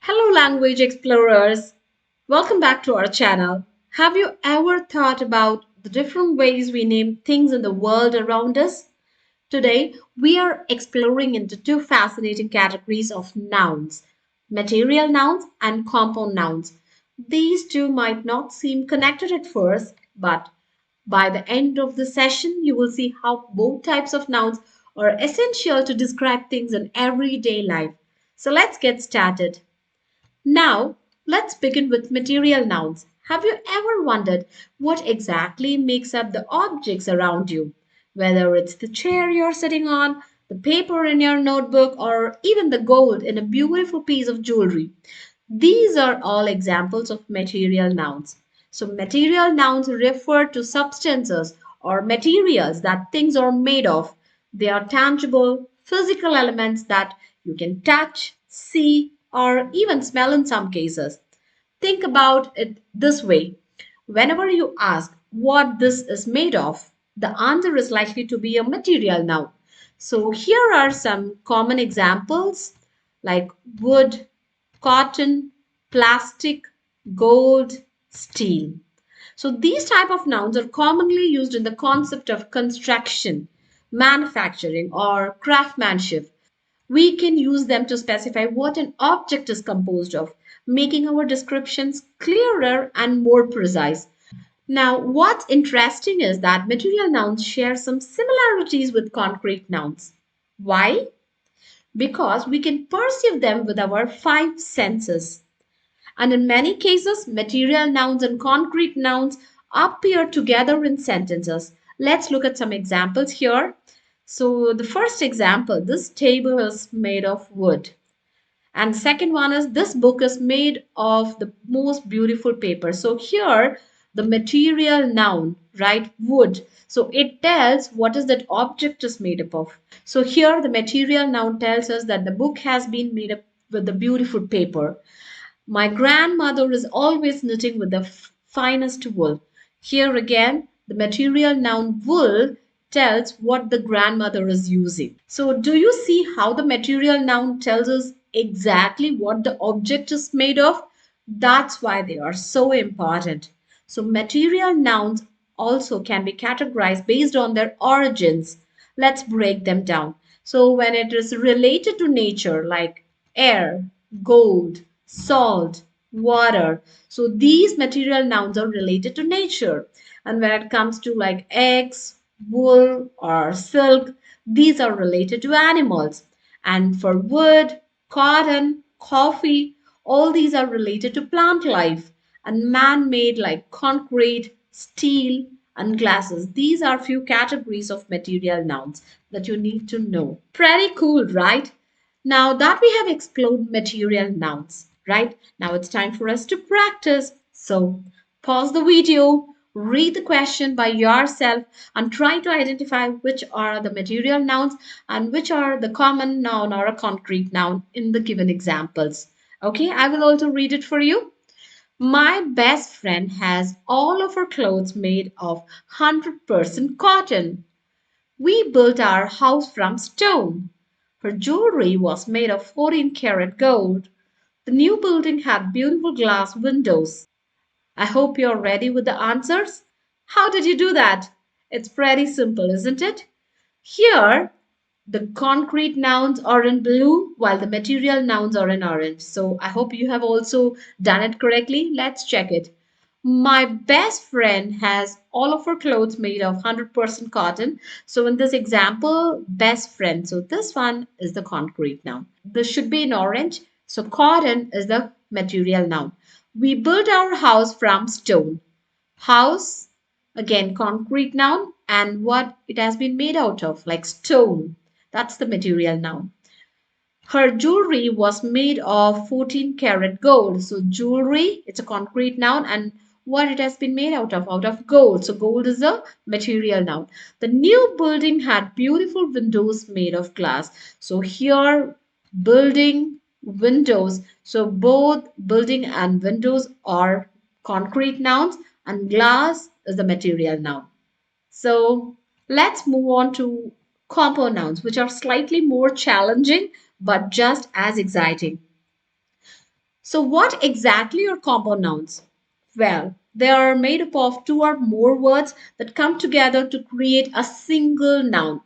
Hello, language explorers. Welcome back to our channel. Have you ever thought about the different ways we name things in the world around us? Today, we are exploring into two fascinating categories of nouns: material nouns and compound nouns. These two might not seem connected at first, but by the end of the session, you will see how both types of nouns are essential to describe things in everyday life. So let's get started. Now, let's begin with material nouns. Have you ever wondered what exactly makes up the objects around you? Whether it's the chair you're sitting on, the paper in your notebook, or even the gold in a beautiful piece of jewelry. These are all examples of material nouns. So, material nouns refer to substances or materials that things are made of. They are tangible, physical elements that you can touch, see, or even smell in some cases. Think about it this way: whenever you ask what this is made of, the answer is likely to be a material noun. So, here are some common examples like wood, cotton, plastic, gold, steel. So these type of nouns are commonly used in the concept of construction, manufacturing, or craftsmanship. We can use them to specify what an object is composed of, making our descriptions clearer and more precise. Now, what's interesting is that material nouns share some similarities with concrete nouns. Why? Because we can perceive them with our five senses. And in many cases, material nouns and concrete nouns appear together in sentences. Let's look at some examples here. So, the first example: this table is made of wood. And the second one is this book is made of the most beautiful paper. So here the material noun, right? Wood. So it tells what is that object is made up of. So here the material noun tells us that the book has been made up with the beautiful paper. My grandmother is always knitting with the finest wool. Here again, the material noun wool tells what the grandmother is using. So, do you see how the material noun tells us exactly what the object is made of? That's why they are so important. So, material nouns also can be categorized based on their origins. Let's break them down. So, when it is related to nature, like air, gold, salt, water. So these material nouns are related to nature. And when it comes to like eggs, wool, or silk, these are related to animals. And for wood, cotton, coffee, all these are related to plant life. And man made like concrete, steel, and glasses. These are few categories of material nouns that you need to know. Pretty cool, right? Now that we have explored material nouns, right? Now it's time for us to practice. So pause the video, read the question by yourself, and try to identify which are the material nouns and which are the common noun or a concrete noun in the given examples. Okay, I will also read it for you. My best friend has all of her clothes made of 100% cotton. We built our house from stone. Her jewelry was made of 14-karat gold. The new building had beautiful glass windows. I hope you're ready with the answers. How did you do that? It's pretty simple, isn't it? Here, the concrete nouns are in blue while the material nouns are in orange. So I hope you have also done it correctly. Let's check it. My best friend has all of her clothes made of 100% cotton. So in this example, best friend. So this one is the concrete noun. This should be in orange. So cotton is the material noun. We built our house from stone. House, again, concrete noun, and what it has been made out of, like stone. That's the material noun. Her jewelry was made of 14 karat gold. So, jewelry, it's a concrete noun, and what it has been made out of gold. So, gold is a material noun. The new building had beautiful windows made of glass. So, here, building, windows. So, both building and windows are concrete nouns, and glass is the material noun. So let's move on to compound nouns, which are slightly more challenging but just as exciting. So, what exactly are compound nouns? Well, they are made up of two or more words that come together to create a single noun.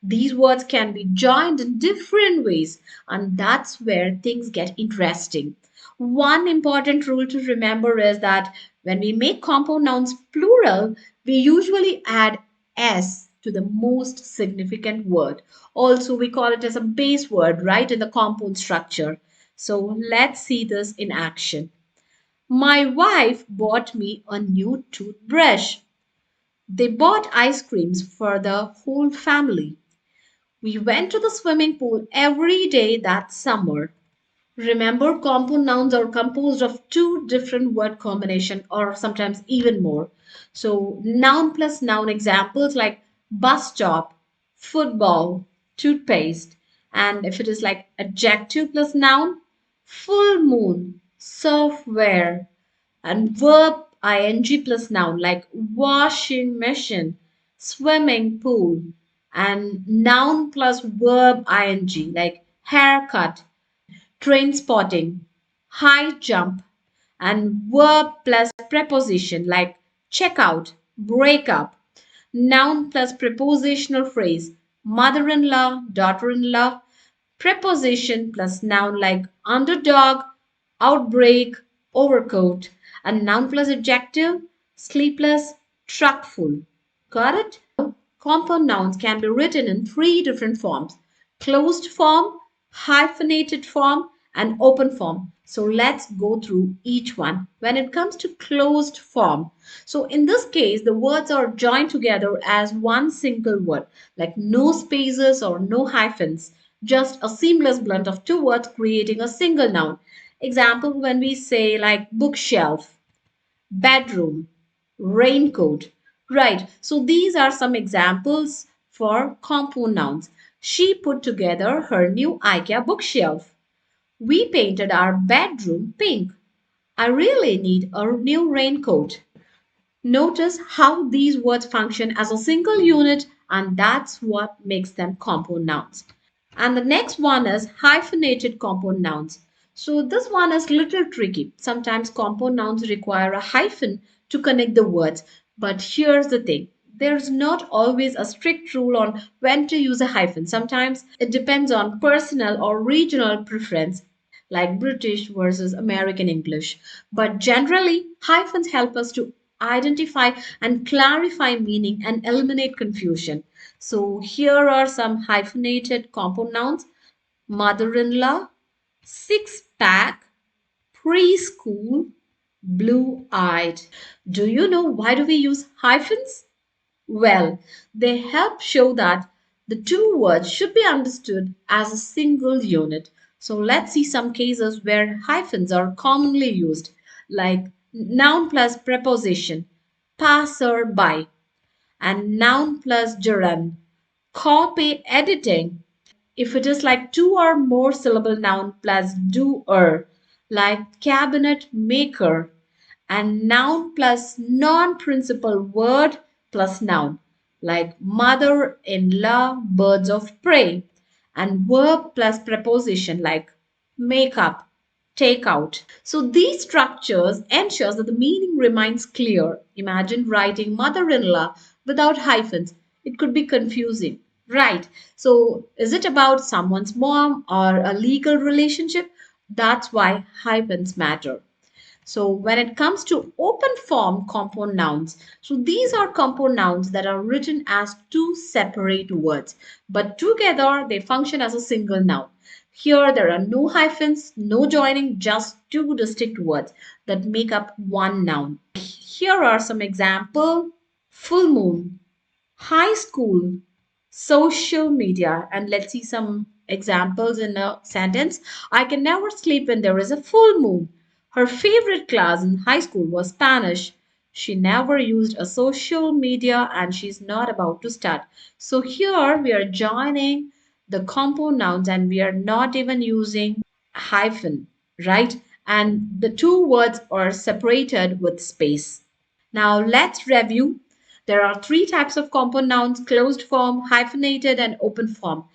These words can be joined in different ways, and that's where things get interesting. One important rule to remember is that when we make compound nouns plural, we usually add s to the most significant word. Also, we call it as a base word, right, in the compound structure. So let's see this in action. My wife bought me a new toothbrush. They bought ice creams for the whole family. We went to the swimming pool every day that summer. Remember, compound nouns are composed of two different word combination or sometimes even more. So, noun plus noun examples like bus stop, football, toothpaste. And if it is like adjective plus noun, full moon, software, and verb ing plus noun like washing machine, swimming pool, and noun plus verb ing like haircut, train spotting, high jump, and verb plus preposition like check out, break up, noun plus prepositional phrase, mother in law, daughter in law, preposition plus noun like underdog, outbreak, overcoat, and noun plus adjective, sleepless, truckful. Got it? Compound nouns can be written in three different forms: closed form, hyphenated form, and open form. So let's go through each one. When it comes to closed form, so in this case, the words are joined together as one single word, like no spaces or no hyphens, just a seamless blend of two words creating a single noun. Example, when we say like bookshelf, bedroom, raincoat. Right, so these are some examples for compound nouns. She put together her new IKEA bookshelf. We painted our bedroom pink. I really need a new raincoat. Notice how these words function as a single unit, and that's what makes them compound nouns. And the next one is hyphenated compound nouns. So this one is little tricky. Sometimes compound nouns require a hyphen to connect the words. But here's the thing. There's not always a strict rule on when to use a hyphen. Sometimes it depends on personal or regional preference, like British versus American English. But generally, hyphens help us to identify and clarify meaning and eliminate confusion. So here are some hyphenated compound nouns: mother in law, six pack, preschool, blue eyed. Do you know why do we use hyphens? Well, they help show that the two words should be understood as a single unit. So let's see some cases where hyphens are commonly used, like noun plus preposition, passerby, and noun plus gerund, copy editing. If it is like two or more syllable noun plus doer, like cabinet maker, and noun plus non-principal word plus noun, like mother-in-law, birds of prey, and verb plus preposition like make up, take out. So these structures ensures that the meaning remains clear. Imagine writing mother-in-law without hyphens. It could be confusing. Right. So is it about someone's mom or a legal relationship? That's why hyphens matter. So when it comes to open form compound nouns, so these are compound nouns that are written as two separate words, but together they function as a single noun. Here there are no hyphens, no joining, just two distinct words that make up one noun. Here are some example: full moon, high school, social media. And let's see some examples in a sentence. I can never sleep when there is a full moon. Her favorite class in high school was Spanish. She never used a social media and she's not about to start. So here we are joining the compound nouns and we are not even using hyphen, right? And the two words are separated with space. Now let's review. There are three types of compound nouns: closed form, hyphenated, and open form.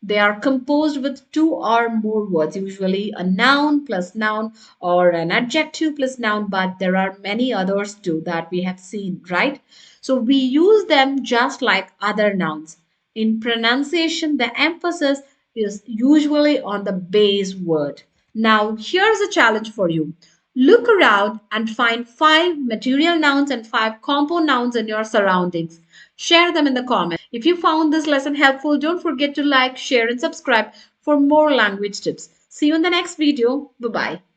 They are composed with two or more words, usually a noun plus noun or an adjective plus noun, but there are many others too that we have seen, right? So we use them just like other nouns. In pronunciation, the emphasis is usually on the base word. Now, here's a challenge for you. Look around and find five material nouns and five compound nouns in your surroundings. Share them in the comments. If you found this lesson helpful, don't forget to like, share, and subscribe for more language tips. See you in the next video. Bye bye.